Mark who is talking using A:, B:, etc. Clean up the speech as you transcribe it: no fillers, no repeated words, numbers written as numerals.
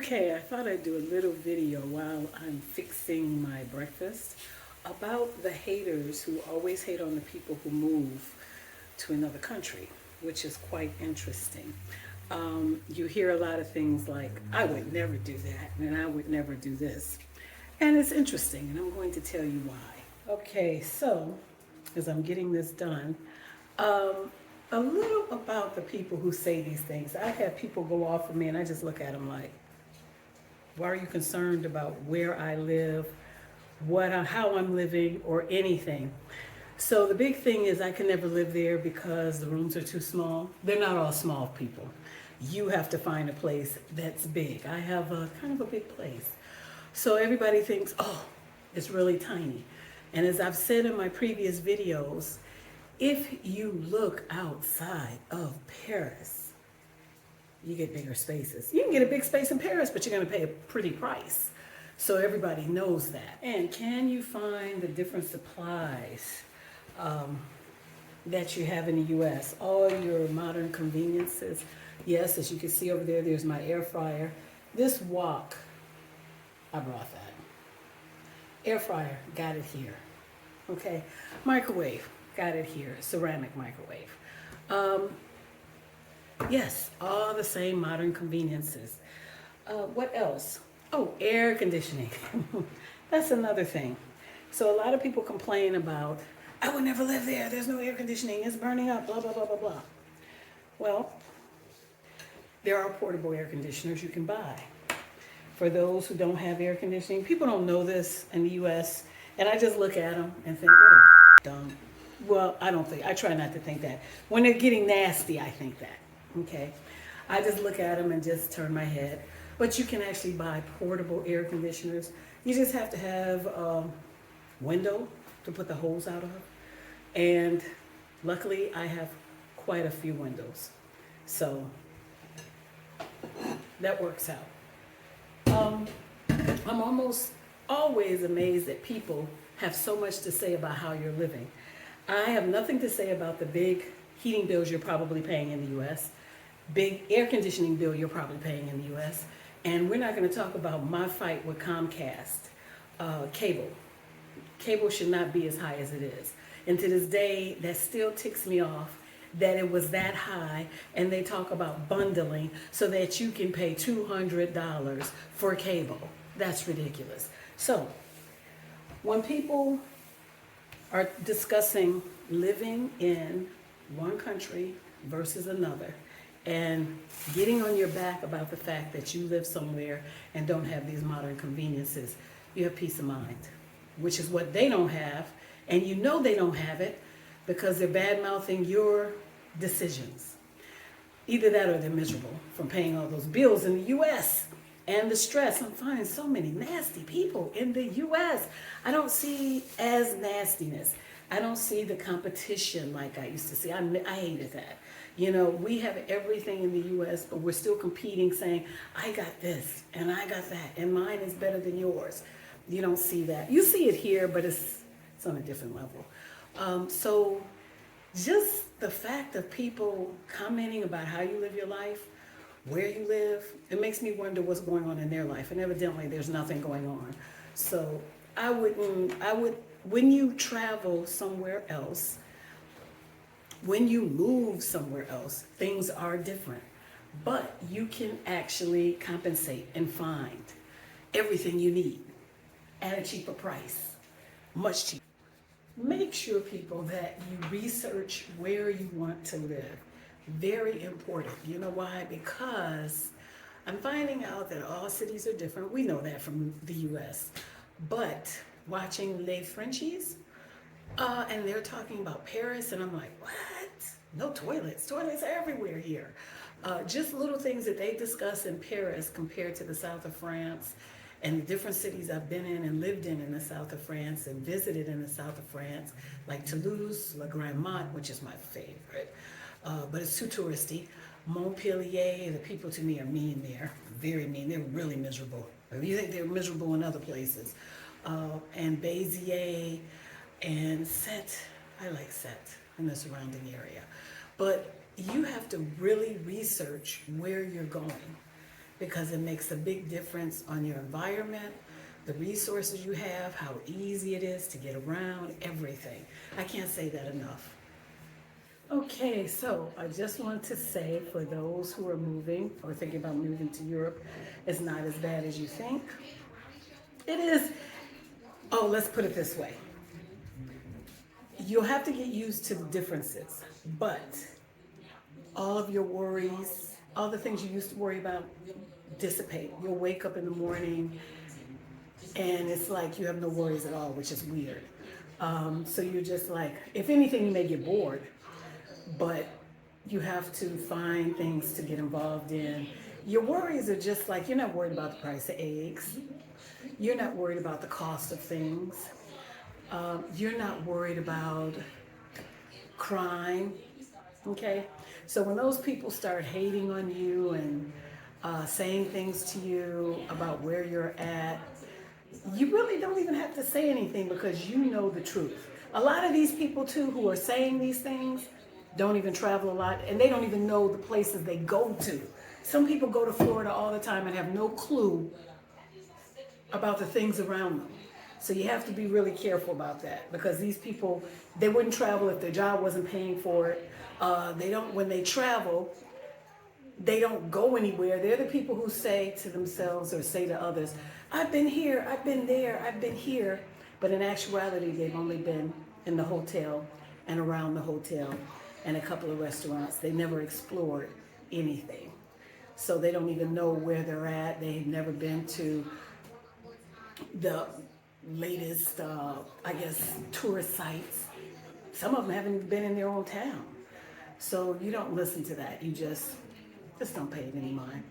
A: Okay, I thought I'd do a little video while I'm fixing my breakfast about the haters who always hate on the people who move to another country, which is quite interesting. You hear a lot of things like, I would never do that, and I would never do this. And it's interesting, and I'm going to tell you why. Okay, so as I'm getting this done, um, a little about the people who say these things. I have people go off of me, and I just look at them like, why are you concerned about where I live, how I'm living, or anything? So the big thing is I can never live there because the rooms are too small. They're not all small people. You have to find a place that's big. I have a kind of a big place. So everybody thinks, oh, it's really tiny. And as I've said in my previous videos, if you look outside of Paris, you get bigger spaces. You can get a big space in Paris, but you're going to pay a pretty price. So everybody knows that. And can you find the different supplies that you have in the U.S.? All your modern conveniences. Yes, as you can see over there, there's my air fryer. This wok, I brought that. Air fryer, got it here. Okay. Microwave, got it here. Ceramic microwave. Yes, all the same modern conveniences. What else? Oh, air conditioning. That's another thing. So a lot of people complain about, I would never live there. There's no air conditioning. It's burning up, blah, blah, blah, blah, blah. Well, there are portable air conditioners you can buy. For those who don't have air conditioning, people don't know this in the U.S., and I just look at them and think, what a dumb. Well, I try not to think that. When they're getting nasty, I think that. Okay, I just look at them and just turn my head. But you can actually buy portable air conditioners. You just have to have a window to put the hose out of. And luckily, I have quite a few windows. So that works out. I'm almost always amazed that people have so much to say about how you're living. I have nothing to say about the big heating bills you're probably paying in the U.S., big air conditioning bill you're probably paying in the U.S., and we're not going to talk about my fight with Comcast. Cable. Cable should not be as high as it is. And to this day, that still ticks me off that it was that high, and they talk about bundling so that you can pay $200 for cable. That's ridiculous. So, when people are discussing living in one country versus another and getting on your back about the fact that you live somewhere and don't have these modern conveniences, you have peace of mind, which is what they don't have, and you know they don't have it because they're bad-mouthing your decisions. Either that or they're miserable from paying all those bills in the U.S. and the stress. I'm finding so many nasty people in the U.S. I don't see as nastiness. I don't see the competition like I used to see. I hated that. You know, we have everything in the U.S., but we're still competing saying, I got this and I got that and mine is better than yours. You don't see that. You see it here, but it's on a different level. So just the fact of people commenting about how you live your life, where you live, it makes me wonder what's going on in their life. And evidently there's nothing going on. So when you travel somewhere else, when you move somewhere else, things are different. But you can actually compensate and find everything you need at a cheaper price, much cheaper. Make sure, people, that you research where you want to live. Very important. You know why? Because I'm finding out that all cities are different. We know that from the U.S. But watching Les Frenchies, and they're talking about Paris, and I'm like, what? No toilets. Toilets are everywhere here. Just little things that they discuss in Paris compared to the south of France and the different cities I've been in and lived in the south of France and visited in the south of France, like Toulouse, La Grande-Motte, which is my favorite, but it's too touristy. Montpellier, the people to me are mean there, very mean. They're really miserable. You think they're miserable in other places. And Béziers and Sète, I like Sète in the surrounding area. But you have to really research where you're going, because it makes a big difference on your environment, the resources you have, how easy it is to get around, everything. I can't say that enough. Okay, so I just want to say for those who are moving or thinking about moving to Europe, it's not as bad as you think. It is, oh, let's put it this way. You'll have to get used to the differences, but all of your worries, all the things you used to worry about dissipate. You'll wake up in the morning and it's like you have no worries at all, which is weird. So you're just like, if anything, you may get bored, but you have to find things to get involved in. Your worries are just like, you're not worried about the price of eggs. You're not worried about the cost of things. You're not worried about crime. Okay? So when those people start hating on you and saying things to you about where you're at, you really don't even have to say anything because you know the truth. A lot of these people, too, who are saying these things don't even travel a lot and they don't even know the places they go to. Some people go to Florida all the time and have no clue about the things around them. So you have to be really careful about that because these people, they wouldn't travel if their job wasn't paying for it. They don't, when they travel, they don't go anywhere. They're the people who say to themselves or say to others, I've been here, I've been there, I've been here. But in actuality, they've only been in the hotel and around the hotel and a couple of restaurants. They never explored anything. So they don't even know where they're at. They've never been to the latest, I guess, tourist sites. Some of them haven't even been in their own town. So you don't listen to that. You just don't pay it any mind.